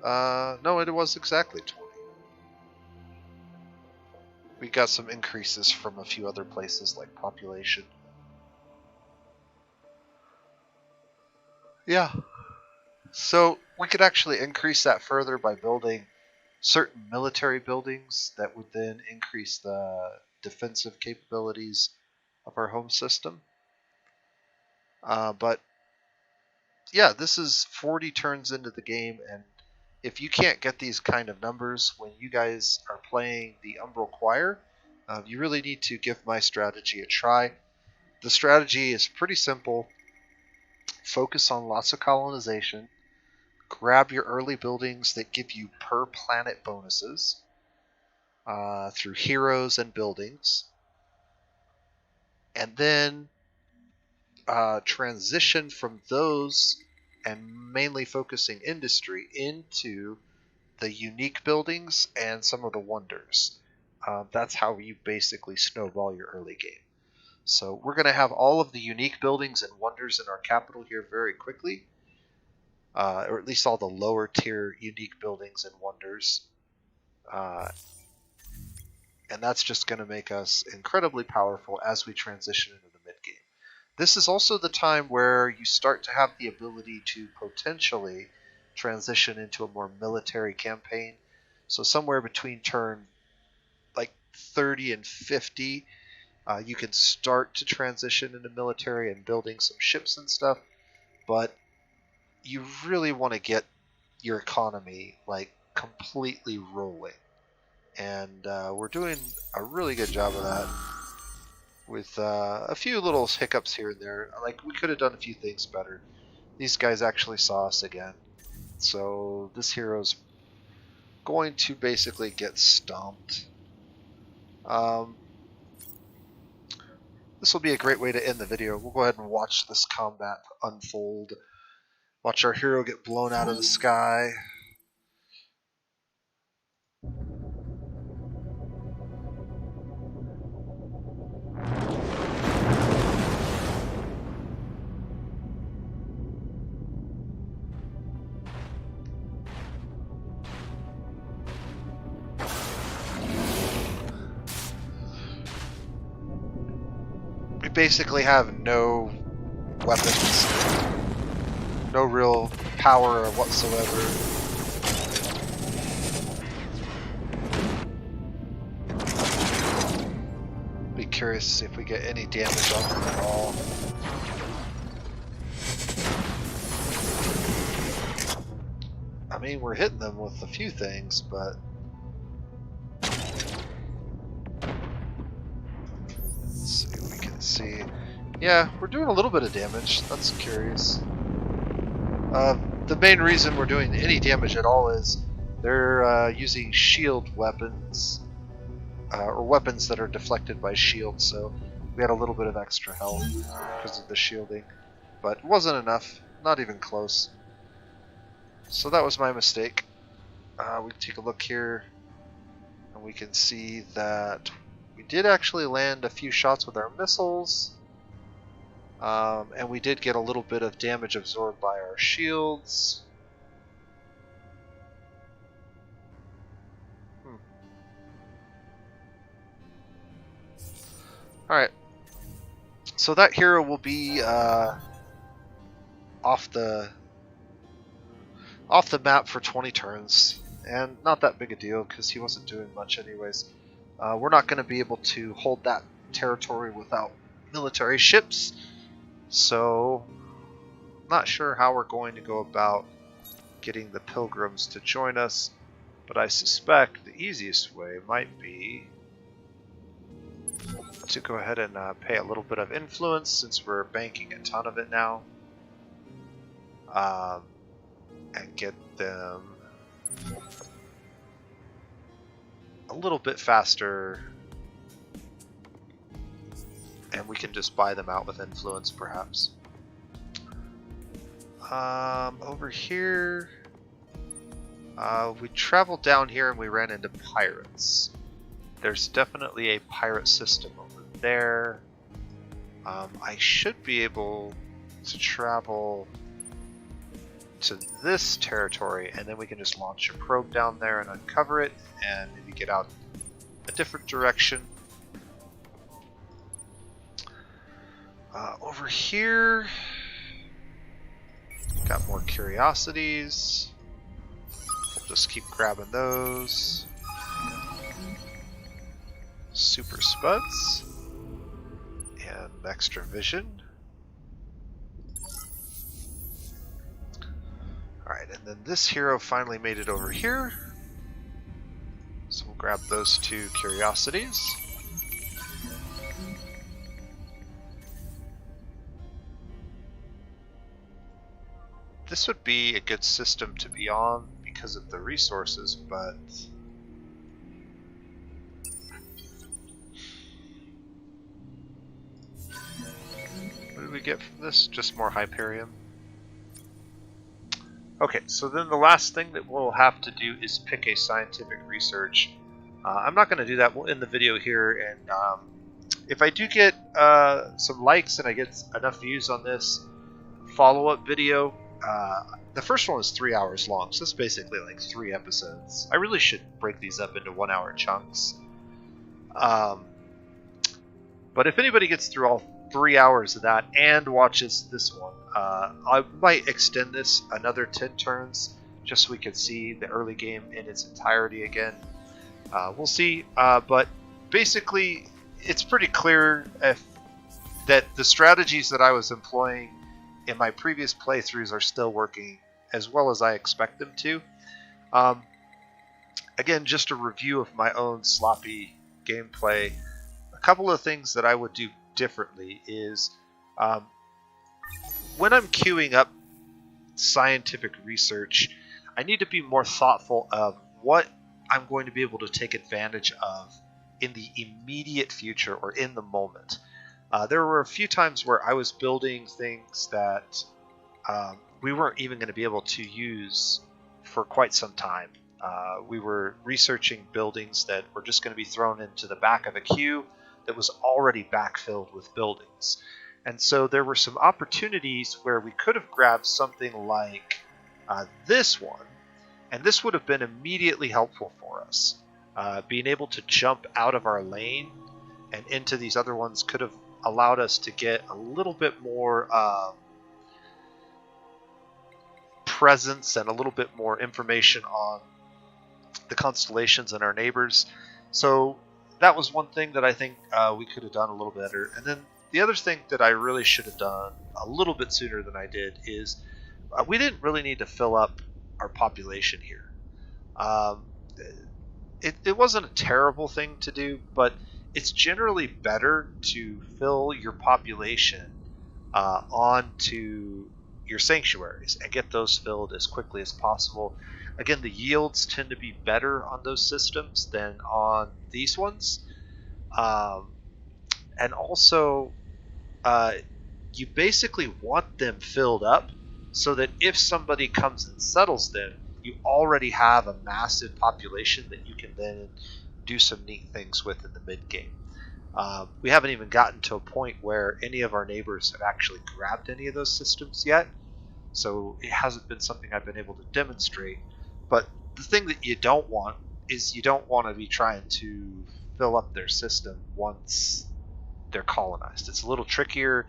No, it was exactly 20. We got some increases from a few other places like population. Yeah. So we could actually increase that further by building certain military buildings that would then increase the defensive capabilities of our home system. But yeah, this is 40 turns into the game, and if you can't get these kind of numbers when you guys are playing the Umbral Choir, you really need to give my strategy a try. The strategy is pretty simple. Focus on lots of colonization. Grab your early buildings that give you per planet bonuses through heroes and buildings. And then transition from those and mainly focusing industry into the unique buildings and some of the wonders. That's how you basically snowball your early game. So we're going to have all of the unique buildings and wonders in our capital here very quickly, or at least all the lower tier unique buildings and wonders. And that's just going to make us incredibly powerful as we transition into the mid game. This is also the time where you start to have the ability to potentially transition into a more military campaign. So somewhere between turn like 30 and 50, you can start to transition into military and building some ships and stuff, but you really want to get your economy like completely rolling. And we're doing a really good job of that with a few little hiccups here and there. Like, we could have done a few things better. These guys actually saw us again. So this hero's going to basically get stomped. This will be a great way to end the video. We'll go ahead and watch this combat unfold. Watch our hero get blown out of the sky. We basically have no weapons, no real power whatsoever. Be curious to see if we get any damage on them at all. I mean, we're hitting them with a few things, but let's see what we can see. Yeah, we're doing a little bit of damage. That's curious. The main reason we're doing any damage at all is they're using shield weapons, or weapons that are deflected by shields, so we had a little bit of extra health because of the shielding. But it wasn't enough, not even close. So that was my mistake. We can take a look here, and we can see that we did actually land a few shots with our missiles. And we did get a little bit of damage absorbed by our shields. Alright. So that hero will be off the map for 20 turns. And not that big a deal because he wasn't doing much anyways. We're not going to be able to hold that territory without military ships. So, not sure how we're going to go about getting the pilgrims to join us, but I suspect the easiest way might be to go ahead and pay a little bit of influence, since we're banking a ton of it now, and get them a little bit faster, and we can just buy them out with influence perhaps. Over here, we traveled down here and we ran into pirates. There's definitely a pirate system over there. I should be able to travel to this territory, and then we can just launch a probe down there and uncover it, and maybe get out a different direction. Over here, got more curiosities. We'll just keep grabbing those. Super Spuds and extra vision. Alright, and then this hero finally made it over here. So we'll grab those two curiosities. This would be a good system to be on because of the resources, but what did we get from this? Just more Hyperium. Okay, so then the last thing that we'll have to do is pick a scientific research. I'm not going to do that. We'll end the video here, and if I do get some likes and I get enough views on this follow-up video, the first one is 3 hours long, so it's basically like 3 episodes. I really should break these up into 1-hour chunks. But if anybody gets through all 3 hours of that and watches this one, I might extend this another 10 turns just so we can see the early game in its entirety again. We'll see, but basically it's pretty clear that the strategies that I was employing in my previous playthroughs are still working as well as I expect them to. Again, just a review of my own sloppy gameplay. A couple of things that I would do differently is when I'm queuing up scientific research, I need to be more thoughtful of what I'm going to be able to take advantage of in the immediate future or in the moment. There were a few times where I was building things that we weren't even going to be able to use for quite some time. We were researching buildings that were just going to be thrown into the back of a queue that was already backfilled with buildings. And so there were some opportunities where we could have grabbed something like this one, and this would have been immediately helpful for us. Being able to jump out of our lane and into these other ones could have allowed us to get a little bit more presence and a little bit more information on the constellations and our neighbors. So that was one thing that I think we could have done a little better. And then the other thing that I really should have done a little bit sooner than I did is we didn't really need to fill up our population here. It wasn't a terrible thing to do, but it's generally better to fill your population onto your sanctuaries and get those filled as quickly as possible. Again, the yields tend to be better on those systems than on these ones. And also, you basically want them filled up so that if somebody comes and settles them, you already have a massive population that you can then do some neat things with in the mid-game. We haven't even gotten to a point where any of our neighbors have actually grabbed any of those systems yet, so it hasn't been something I've been able to demonstrate. But the thing that you don't want is you don't want to be trying to fill up their system once they're colonized. It's a little trickier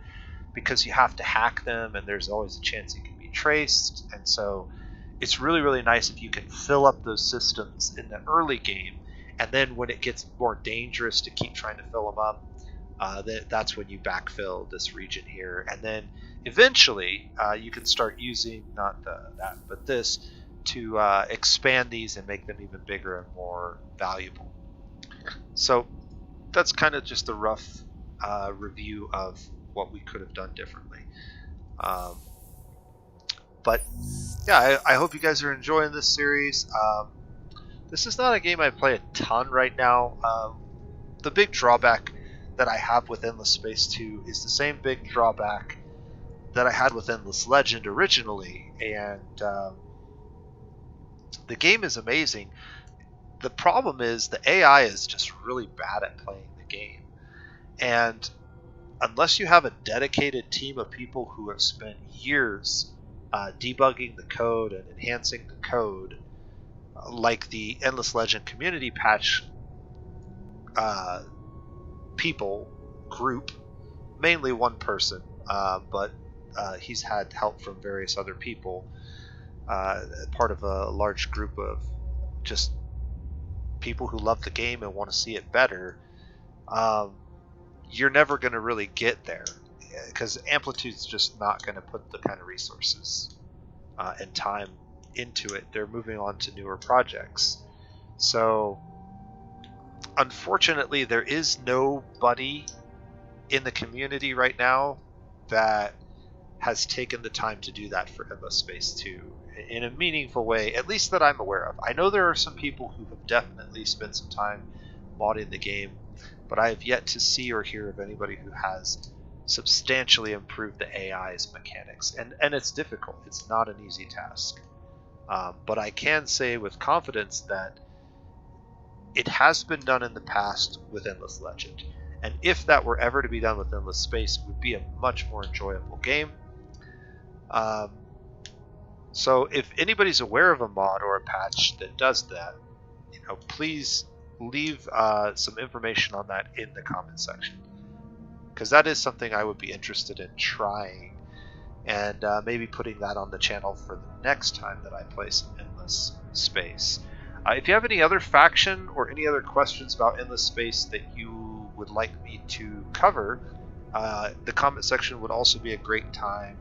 because you have to hack them, and there's always a chance you can be traced, and so it's really, really nice if you can fill up those systems in the early game, and then when it gets more dangerous to keep trying to fill them up, that's when you backfill this region here, and then eventually you can start using not that but this to expand these and make them even bigger and more valuable. So that's kind of just a rough review of what we could have done differently. But yeah, I hope you guys are enjoying this series. This is not a game I play a ton right now. The big drawback that I have with Endless Space 2 is the same big drawback that I had with Endless Legend originally, and the game is amazing. The problem is the AI is just really bad at playing the game, and unless you have a dedicated team of people who have spent years debugging the code and enhancing the code, like the Endless Legend community patch people group, mainly one person, but he's had help from various other people, part of a large group of just people who love the game and want to see it better. You're never going to really get there because Amplitude's just not going to put the kind of resources and time into it. They're moving on to newer projects. So unfortunately, there is nobody in the community right now that has taken the time to do that for Endless Space 2 in a meaningful way, at least that I'm aware of. I know there are some people who have definitely spent some time modding the game, but I have yet to see or hear of anybody who has substantially improved the AI's mechanics. And it's difficult. It's not an easy task. But I can say with confidence that it has been done in the past with Endless Legend. And if that were ever to be done with Endless Space, it would be a much more enjoyable game. Um, so if anybody's aware of a mod or a patch that does that, please leave some information on that in the comment section, because that is something I would be interested in trying, and maybe putting that on the channel for the next time that I play some Endless Space. If you have any other faction or any other questions about Endless Space that you would like me to cover, the comment section would also be a great time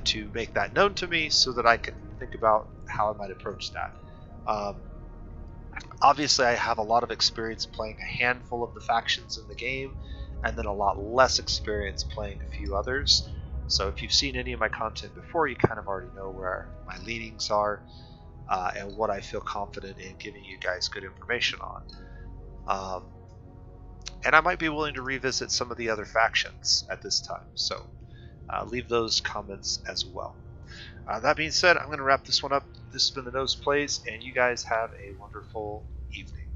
to make that known to me so that I can think about how I might approach that. Obviously, I have a lot of experience playing a handful of the factions in the game, and then a lot less experience playing a few others. So if you've seen any of my content before, you kind of already know where my leanings are and what I feel confident in giving you guys good information on. And I might be willing to revisit some of the other factions at this time, so leave those comments as well. That being said, I'm going to wrap this one up. This has been TheNosePlays, and you guys have a wonderful evening.